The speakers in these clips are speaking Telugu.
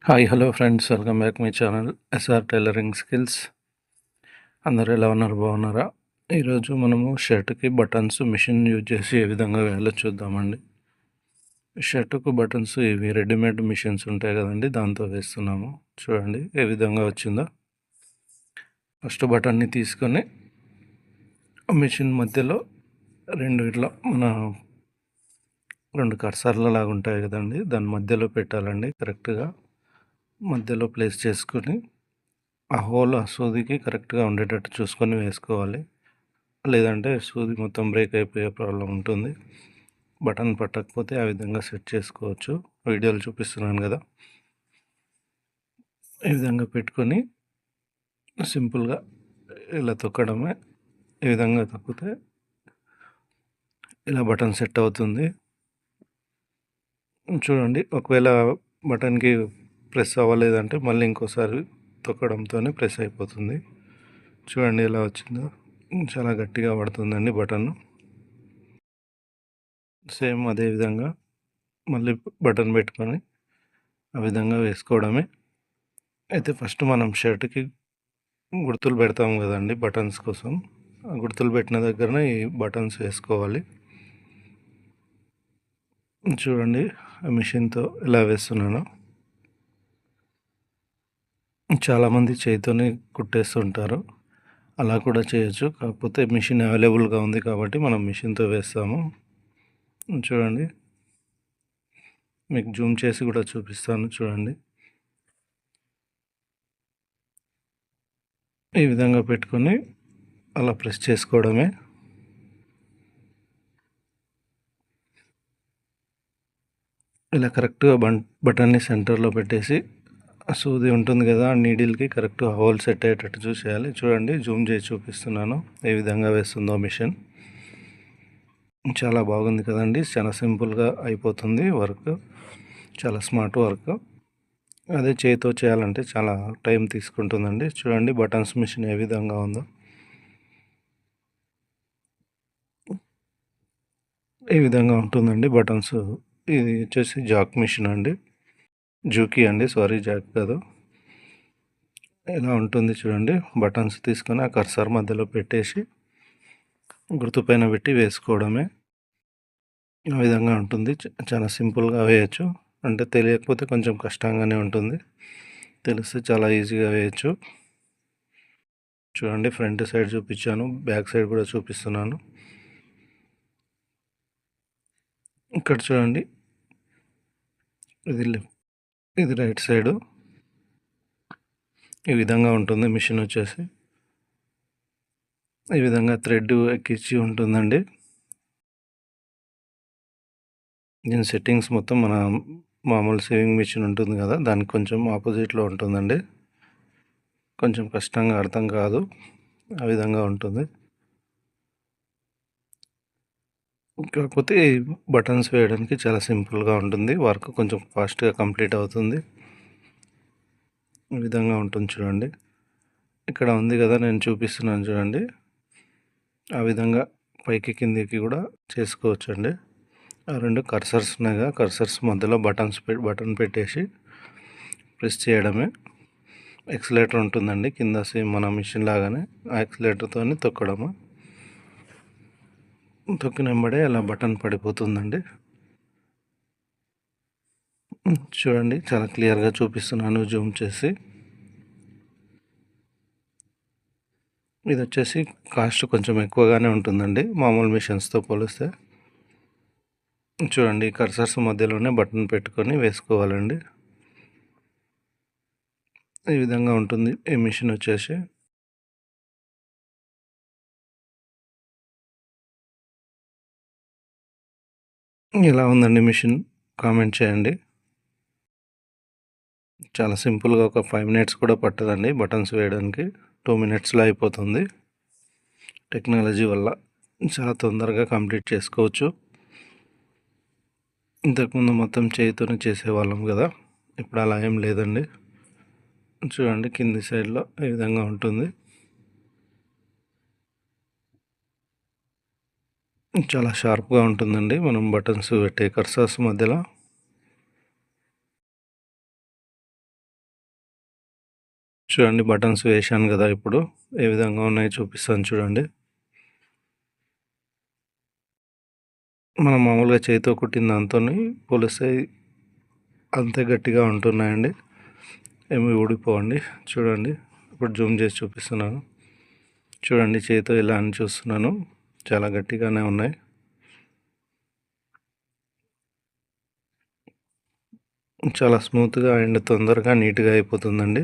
Hi hello friends, welcome back my channel SR tailoring skills. అందరూ ఎలా ఉన్నారు, బాగున్నారా? ఈరోజు మనము షర్ట్కి బటన్స్ మిషన్ యూజ్ చేసి ఏ విధంగా వేయాలో చూద్దామండి. షర్టుకు బటన్స్ ఇవి రెడీమేడ్ మిషన్స్ ఉంటాయి కదండి, దాంతో వేస్తున్నాము. చూడండి ఏ విధంగా వచ్చిందో. ఫస్ట్ బటన్ని తీసుకొని మిషన్ మధ్యలో రెండు కర్సర్ల లాగా ఉంటాయి కదండి, దాని మధ్యలో పెట్టాలండి. కరెక్ట్గా మధ్యలో ప్లేస్ చేసుకొని ఆ హోల్ ఆ సూదికి కరెక్ట్గా ఉండేటట్టు చూసుకొని వేసుకోవాలి. లేదంటే సూది మొత్తం బ్రేక్ అయిపోయే ప్రాబ్లం ఉంటుంది. బటన్ పట్టకపోతే ఆ విధంగా సెట్ చేసుకోవచ్చు. వీడియోలు చూపిస్తున్నాను కదా, ఈ విధంగా పెట్టుకొని సింపుల్గా ఇలా తొక్కడమే. ఈ విధంగా తొక్కితే ఇలా బటన్ సెట్ అవుతుంది. చూడండి, ఒకవేళ బటన్కి ప్రెస్ అవ్వలేదంటే మళ్ళీ ఇంకోసారి తొక్కడంతోనే ప్రెస్ అయిపోతుంది. చూడండి ఎలా వచ్చిందో, చాలా గట్టిగా పడుతుందండి బటన్. సేమ్ అదే విధంగా మళ్ళీ బటన్ పెట్టుకొని ఆ విధంగా వేసుకోవడమే. అయితే ఫస్ట్ మనం షర్ట్కి గుర్తులు పెడతాం కదండి బటన్స్ కోసం, ఆ గుర్తులు పెట్టిన దగ్గరనే ఈ బటన్స్ వేసుకోవాలి. చూడండి ఆ మిషన్తో ఎలా వేస్తున్నానో. చాలామంది చేతితోనే కుట్టేస్తుంటారు, అలా కూడా చేయొచ్చు. కాకపోతే మిషన్ అవైలబుల్గా ఉంది కాబట్టి మనం మిషన్తో వేస్తాము. చూడండి, మీకు జూమ్ చేసి కూడా చూపిస్తాను. చూడండి, ఈ విధంగా పెట్టుకొని అలా ప్రెస్ చేసుకోవడమే. ఇలా కరెక్ట్గా బటన్ని సెంటర్లో పెట్టేసి ఆ సూది ఉంటుంది కదా, ఆ నీడిల్కి కరెక్ట్గా హోల్ సెట్ అయ్యేటట్టు చూసేయాలి. చూడండి, జూమ్ చేసి చూపిస్తున్నాను ఏ విధంగా వేస్తుందో మిషన్. చాలా బాగుంది కదండి, చాలా సింపుల్గా అయిపోతుంది వర్క్, చాలా స్మార్ట్ వర్క్. అదే చేతితో చేయాలంటే చాలా టైం తీసుకుంటుందండి. చూడండి బటన్స్ మిషన్ ఏ విధంగా ఉందో. ఈ విధంగా ఉంటుందండి బటన్స్. ఇది వచ్చేసి జాక్ మిషన్ అండి, జూకీ అండి, సారీ జాక్ కాదు. ఇలా ఉంటుంది చూడండి. బటన్స్ తీసుకొని ఆ కర్సర్ మధ్యలో పెట్టేసి గుర్తుపైన పెట్టి వేసుకోవడమే. ఆ విధంగా ఉంటుంది. చాలా సింపుల్గా వేయచ్చు. అంటే తెలియకపోతే కొంచెం కష్టంగానే ఉంటుంది, తెలిస్తే చాలా ఈజీగా వేయచ్చు. చూడండి, ఫ్రంట్ సైడ్ చూపించాను, బ్యాక్ సైడ్ కూడా చూపిస్తున్నాను. ఇక్కడ చూడండి, ఇది రైట్ సైడు. ఈ విధంగా ఉంటుంది మిషన్ వచ్చేసి. ఈ విధంగా థ్రెడ్ ఎక్కించి ఉంటుందండి. దీని సెట్టింగ్స్ మొత్తం మన మామూలు సేవింగ్ మిషన్ ఉంటుంది కదా, దానికి కొంచెం ఆపోజిట్లో ఉంటుందండి. కొంచెం కష్టంగా అర్థం కాదు, ఆ విధంగా ఉంటుంది. కాకపోతే బటన్స్ వేయడానికి చాలా సింపుల్గా ఉంటుంది, వర్క్ కొంచెం ఫాస్ట్గా కంప్లీట్ అవుతుంది. ఈ విధంగా ఉంటుంది చూడండి. ఇక్కడ ఉంది కదా, నేను చూపిస్తున్నాను చూడండి. ఆ విధంగా పైకి కిందికి కూడా చేసుకోవచ్చండి. ఆ రెండు కర్సర్స్ ఉన్నాయి కదా, కర్సర్స్ మధ్యలో బటన్ పెట్టేసి ప్రెస్ చేయడమే. ఎక్సలేటర్ ఉంటుందండి కింద, సేమ్ మన మిషన్ లాగానే. ఆ ఎక్సలేటర్తో తొక్కడము. తొక్కిన వెంబడే అలా బటన్ పడిపోతుందండి. చూడండి, చాలా క్లియర్గా చూపిస్తున్నాను జూమ్ చేసి. ఇది వచ్చేసి కాస్ట్ కొంచెం ఎక్కువగానే ఉంటుందండి మామూలు మిషన్స్తో పోలిస్తే. చూడండి, కర్సర్స్ మధ్యలోనే బటన్ పెట్టుకొని వేసుకోవాలండి. ఈ విధంగా ఉంటుంది ఈ మిషన్ వచ్చేసి. ఎలా ఉందండి మిషన్, కామెంట్ చేయండి. చాలా సింపుల్గా ఒక 5 మినిట్స్ కూడా పట్టదండి బటన్స్ వేయడానికి, 2 మినిట్స్లో అయిపోతుంది. టెక్నాలజీ వల్ల చాలా తొందరగా కంప్లీట్ చేసుకోవచ్చు. ఇంతకుముందు మొత్తం చేతితోనే చేసేవాళ్ళం కదా, ఇప్పుడు అలా ఏం లేదండి. చూడండి, కింది సైడ్లో ఈ విధంగా ఉంటుంది. చాలా షార్ప్గా ఉంటుందండి మనం బటన్స్ పెట్టే కర్సర్స్ మధ్యలో. చూడండి బటన్స్ వేశాను కదా, ఇప్పుడు ఏ విధంగా ఉన్నాయో చూపిస్తాను చూడండి. మనం మామూలుగా చేతితో కుట్టిన దాంతో పోలిస్తే అంతే గట్టిగా ఉంటున్నాయండి, ఏమి ఊడిపోవండి. చూడండి ఇప్పుడు జూమ్ చేసి చూపిస్తున్నాను. చూడండి చేతితో ఇలా అని చూస్తున్నాను, చాలా గట్టిగానే ఉన్నాయి. చాలా స్మూత్గా అండ్ తొందరగా నీట్గా అయిపోతుందండి.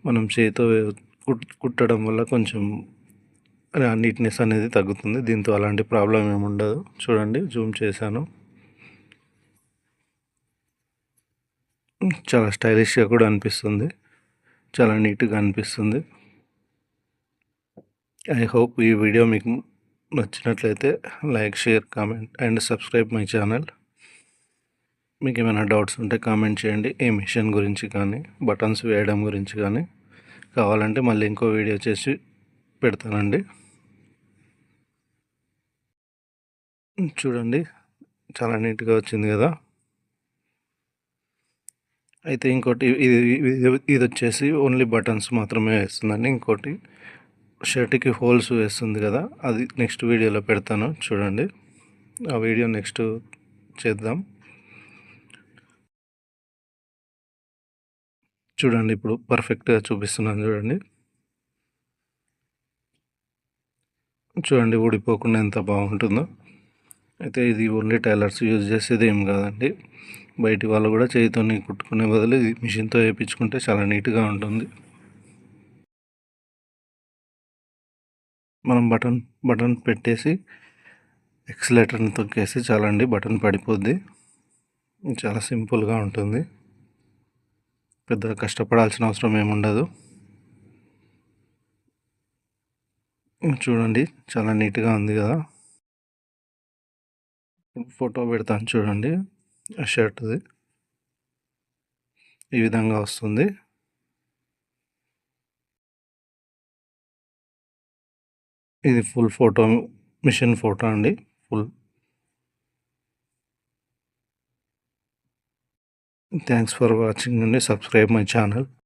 మనం చేతితో కుట్టడం వల్ల కొంచెం నీట్నెస్ అనేది తగ్గుతుంది. దీంతో అలాంటి ప్రాబ్లం ఏమి ఉండదు. చూడండి జూమ్ చేశాను. చాలా స్టైలిష్గా కూడా అనిపిస్తుంది, చాలా నీట్గా అనిపిస్తుంది. ఐ హోప్ ఈ వీడియో మీకు నచ్చినట్లయితే like, share, comment and subscribe my channel. మీకు ఏమైనా డౌట్స్ ఉంటే కామెంట్ చేయండి, ఈ మిషన్ గురించి కానీ బటన్స్ వేయడం గురించి కానీ. కావాలంటే మళ్ళీ ఇంకో వీడియో చేసి పెడతానండి. చూడండి చాలా నీట్గా వచ్చింది కదా. అయితే ఇంకోటి ఇది వచ్చేసి ఓన్లీ బటన్స్ మాత్రమే వేస్తుందండి. ఇంకోటి షర్ట్కి హోల్స్ వేస్తుంది కదా, అది నెక్స్ట్ వీడియోలో పెడతాను చూడండి. ఆ వీడియో నెక్స్ట్ చేద్దాం. చూడండి ఇప్పుడు పర్ఫెక్ట్గా చూపిస్తున్నాను చూడండి. చూడండి ఊడిపోకుండా ఎంత బాగుంటుందో. అయితే ఇది ఓన్లీ టైలర్స్ యూజ్ చేసేది ఏం కాదండి, బయటి వాళ్ళు కూడా చేతితో కుట్టుకునే బదులు ఇది మిషన్తో వేయించుకుంటే చాలా నీట్గా ఉంటుంది. మనం బటన్ పెట్టేసి ఎక్సిలేటర్ని తొక్కేసి చాలండి, బటన్ పడిపోద్ది. చాలా సింపుల్గా ఉంటుంది, పెద్దగా కష్టపడాల్సిన అవసరం ఏముండదు. చూడండి చాలా నీట్గా ఉంది కదా. ఫోటో పెడతాను చూడండి, ఆ షర్ట్ది ఈ విధంగా వస్తుంది. ఇది ఫుల్ ఫోటో, మిషన్ ఫోటో అండి ఫుల్. థ్యాంక్స్ ఫర్ వాచింగ్ అండి, సబ్స్క్రైబ్ మై ఛానల్.